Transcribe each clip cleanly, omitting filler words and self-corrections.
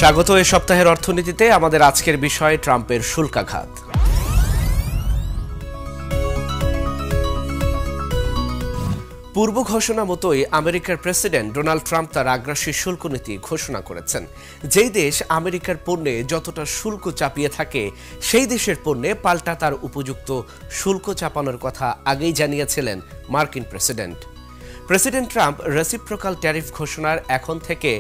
স্বাগত এই সপ্তাহের অর্থনীতিতে। আমাদের আজকের বিষয় ট্রাম্পের শুল্কাঘাত। পূর্ব ঘোষণা মতোই আমেরিকার প্রেসিডেন্ট ডোনাল্ড ট্রাম্প তার আগ্রাসী শুল্ক নীতি ঘোষণা করেছেন। যেই দেশ আমেরিকার পণ্যে যতটা শুল্ক চাপিয়ে থাকে, সেই দেশের পণ্যে পাল্টা তার উপযুক্ত শুল্ক চাপানোর কথা আগেই জানিয়েছিলেন মার্কিন প্রেসিডেন্ট ট্রাম্প রেসিপ্রোকাল ট্যারিফ ঘোষণার এখন থেকে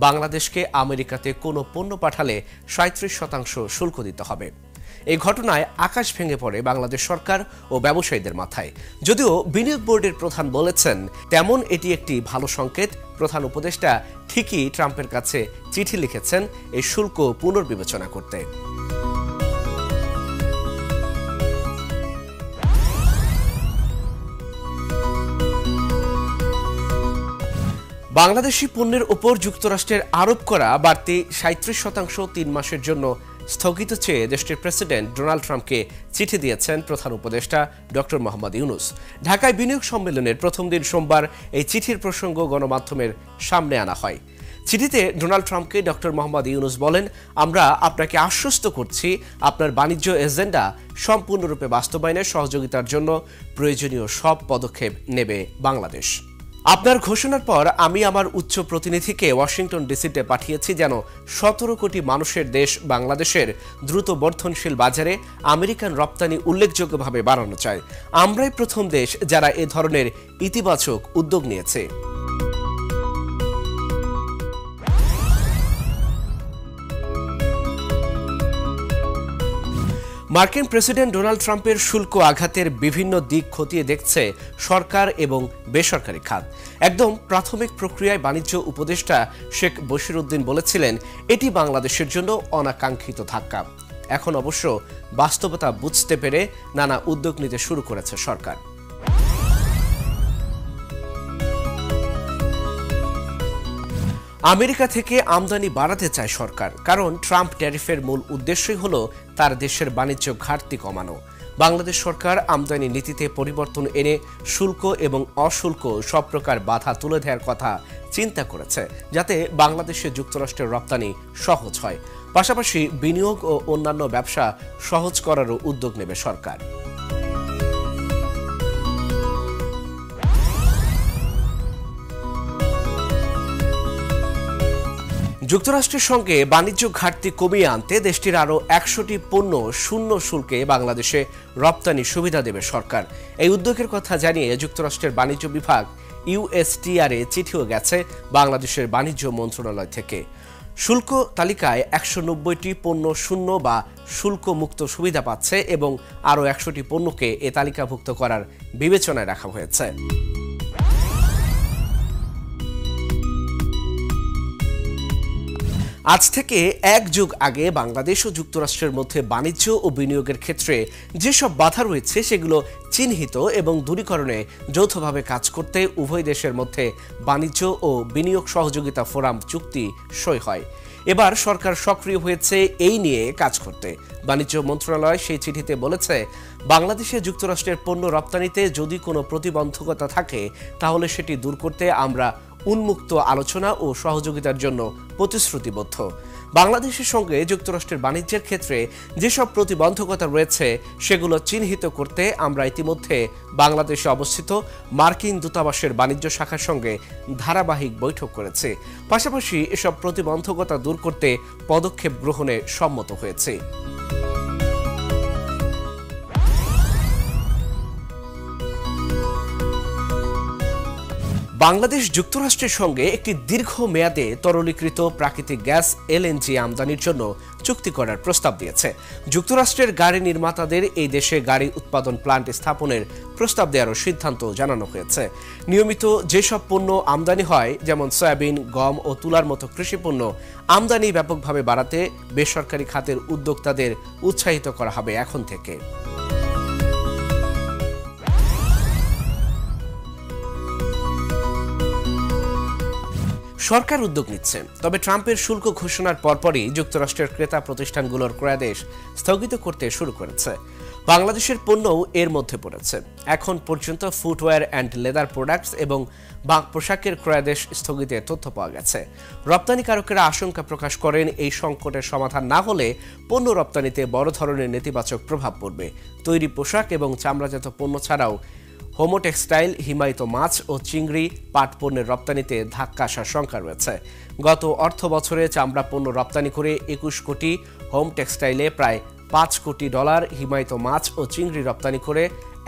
বাংলাদেশকে আমেরিকাতে কোনো পণ্য পাঠালে ৩৭% শুল্ক দিতে হবে। এই ঘটনায় আকাশ ভেঙে পড়ে বাংলাদেশ সরকার ও ব্যবসায়ীদের মাথায়। যদিও বিনিয়োগ বোর্ডের প্রধান বলেছেন তেমন এটি একটি ভালো সংকেত। প্রধান উপদেষ্টা ঠিকই ট্রাম্পের কাছে চিঠি লিখেছেন এই শুল্ক পুনর্বিবেচনা করতে। বাংলাদেশি পণ্যের ওপর যুক্তরাষ্ট্রের আরোপ করা বাড়তি ৩৭% ৩ মাসের জন্য স্থগিত চেয়ে দেশটির প্রেসিডেন্ট ডোনাল্ড ট্রাম্পকে চিঠি দিয়েছেন প্রধান উপদেষ্টা ডক্টর মোহাম্মদ ইউনূস। ঢাকায় বিনিয়োগ সম্মেলনের প্রথম দিন সোমবার এই চিঠির প্রসঙ্গ গণমাধ্যমের সামনে আনা হয়। চিঠিতে ডোনাল্ড ট্রাম্পকে ডক্টর মোহাম্মদ ইউনূস বলেন, আমরা আপনাকে আশ্বস্ত করছি আপনার বাণিজ্য এজেন্ডা সম্পূর্ণরূপে বাস্তবায়নে সহযোগিতার জন্য প্রয়োজনীয় সব পদক্ষেপ নেবে বাংলাদেশ। আপনার ঘোষণার পর আমি আমার উচ্চ প্রতিনিধিকে ওয়াশিংটন ডিসিতে পাঠিয়েছি যেন ১৭ কোটি মানুষের দেশ বাংলাদেশের দ্রুত বর্ধনশীল বাজারে আমেরিকান রপ্তানি উল্লেখযোগ্যভাবে বাড়ানো চায়। আমরাই প্রথম দেশ যারা এ ধরনের ইতিবাচক উদ্যোগ নিয়েছে। মার্কিন প্রেসিডেন্ট ডোনাল্ড ট্রাম্পের শুল্ক আঘাতের বিভিন্ন দিক খতিয়ে দেখছে সরকার এবং বেসরকারি খাত। একদম প্রাথমিক প্রক্রিয়ায় বাণিজ্য উপদেষ্টা শেখ বশিরউদ্দিন বলেছিলেন এটি বাংলাদেশের জন্য অনাকাঙ্ক্ষিত ধাক্কা। এখন অবশ্য বাস্তবতা বুঝতে পেরে নানা উদ্যোগ নিতে শুরু করেছে সরকার। আমেরিকা থেকে আমদানি বাড়াতে চায় সরকার, কারণ ট্রাম্প ট্যারিফের মূল উদ্দেশ্যই হলো তার দেশের বাণিজ্য ঘাটতি কমানো। বাংলাদেশ সরকার আমদানি নীতিতে পরিবর্তন এনে শুল্ক এবং অশুল্ক সব প্রকার বাধা তুলে দেওয়ার কথা চিন্তা করেছে, যাতে বাংলাদেশে যুক্তরাষ্ট্রের রপ্তানি সহজ হয়। পাশাপাশি বিনিয়োগ ও অন্যান্য ব্যবসা সহজ করারও উদ্যোগ নেবে সরকার। যুক্তরাষ্ট্রের সঙ্গে বাণিজ্য ঘাটতি কমিয়ে আনতে দেশটির আরও ১০০টি পণ্য শূন্য শুল্কে বাংলাদেশে রপ্তানি সুবিধা দেবে সরকার। এই উদ্যোগের কথা জানিয়ে যুক্তরাষ্ট্রের বাণিজ্য বিভাগ ইউএসটিআরে চিঠিও গেছে বাংলাদেশের বাণিজ্য মন্ত্রণালয় থেকে। শুল্ক তালিকায় ১৯০টি পণ্য শূন্য বা শুল্ক মুক্ত সুবিধা পাচ্ছে এবং আরও ১০০টি পণ্যকে এ তালিকাভুক্ত করার বিবেচনায় রাখা হয়েছে। আজ থেকে ১ যুগ আগে বাংলাদেশ ও যুক্তরাষ্ট্রের মধ্যে বাণিজ্য ও বিনিয়োগের ক্ষেত্রে যেসব বাধা রয়েছে সেগুলো চিহ্নিত এবং দূরীকরণে যৌথভাবে কাজ করতে উভয় দেশের মধ্যে বাণিজ্য ও বিনিয়োগ সহযোগিতা ফোরাম চুক্তি সই হয়। এবার সরকার সক্রিয় হয়েছে এই নিয়ে কাজ করতে। বাণিজ্য মন্ত্রণালয় সেই চিঠিতে বলেছে, বাংলাদেশে যুক্তরাষ্ট্রের পণ্য রপ্তানিতে যদি কোনো প্রতিবন্ধকতা থাকে তাহলে সেটি দূর করতে আমরা উন্মুক্ত আলোচনা ও সহযোগিতার জন্য প্রতিশ্রুতিবদ্ধ। বাংলাদেশের সঙ্গে যুক্তরাষ্ট্রের বাণিজ্যের ক্ষেত্রে যেসব প্রতিবন্ধকতা রয়েছে সেগুলো চিহ্নিত করতে আমরা ইতিমধ্যে বাংলাদেশে অবস্থিত মার্কিন দূতাবাসের বাণিজ্য শাখার সঙ্গে ধারাবাহিক বৈঠক করেছে। পাশাপাশি এসব প্রতিবন্ধকতা দূর করতে পদক্ষেপ গ্রহণে সম্মত হয়েছে। বাংলাদেশ যুক্তরাষ্ট্রের সঙ্গে একটি দীর্ঘমেয়াদে তরলীকৃত প্রাকৃতিক গ্যাস এলএনজি আমদানির জন্য চুক্তি করার প্রস্তাব দিয়েছে। যুক্তরাষ্ট্রের গাড়ি নির্মাতাদের এই দেশে গাড়ি উৎপাদন প্ল্যান্ট স্থাপনের প্রস্তাব দেওয়ারও সিদ্ধান্ত জানানো হয়েছে। নিয়মিত যেসব পণ্য আমদানি হয়, যেমন সয়াবিন, গম ও তুলার মতো কৃষি পণ্য আমদানি ব্যাপকভাবে বাড়াতে বেসরকারি খাতের উদ্যোক্তাদের উৎসাহিত করা হবে এখন থেকে। সরকার উদ্যোগ নিচ্ছে, তবে ট্রাম্পের শুল্ক ঘোষণার পরপরই যুক্তরাষ্ট্রের ক্রেতা প্রতিষ্ঠানগুলোর ক্রয়াদেশ স্থগিত করতে শুরু করেছে। বাংলাদেশের পণ্যও এর মধ্যে পড়েছে। এখন পর্যন্ত ফুটওয়্যার অ্যান্ড লেদার প্রোডাক্টস এবং পোশাকের ক্রয়াদেশ স্থগিতের তথ্য পাওয়া গেছে। রপ্তানিকারকেরা আশঙ্কা প্রকাশ করেন, এই সংকটের সমাধান না হলে পণ্য রপ্তানিতে বড় ধরনের নেতিবাচক প্রভাব পড়বে। তৈরি পোশাক এবং চামড়াজাত পণ্য ছাড়াও হোমো টেক্সটাইল, হিমায়িত মাছ ও চিংড়ি, পাট পণ্যের রপ্তানিতে ধাক্কা আসার শঙ্কা রয়েছে। গত অর্থ বছরে চামড়া পণ্য রপ্তানি করে 21 কোটি, হোম টেক্সটাইলে প্রায় $5 কোটি, হিমায়িত মাছ ও চিংড়ি রপ্তানি করে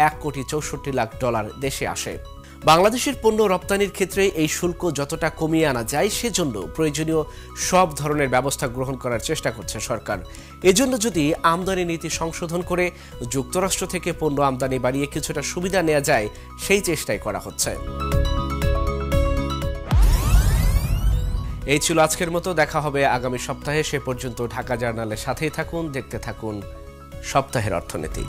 $1,64,00,000 দেশে আসে। বাংলাদেশের পণ্য রপ্তানির ক্ষেত্রে এই শুল্ক যতটা কমিয়ে আনা যায় সেজন্য প্রয়োজনীয় সব ধরনের ব্যবস্থা গ্রহণ করার চেষ্টা করছে সরকার। এজন্য যদি আমদানি নীতি সংশোধন করে যুক্তরাষ্ট্র থেকে পণ্য আমদানি বাড়িয়ে কিছুটা সুবিধা নেওয়া যায়, সেই চেষ্টাই করা হচ্ছে। এই ছিল আজকের মতো। দেখা হবে আগামী সপ্তাহে। সে পর্যন্ত ঢাকা জার্নালের সাথেই থাকুন, দেখতে থাকুন সপ্তাহের অর্থনীতি।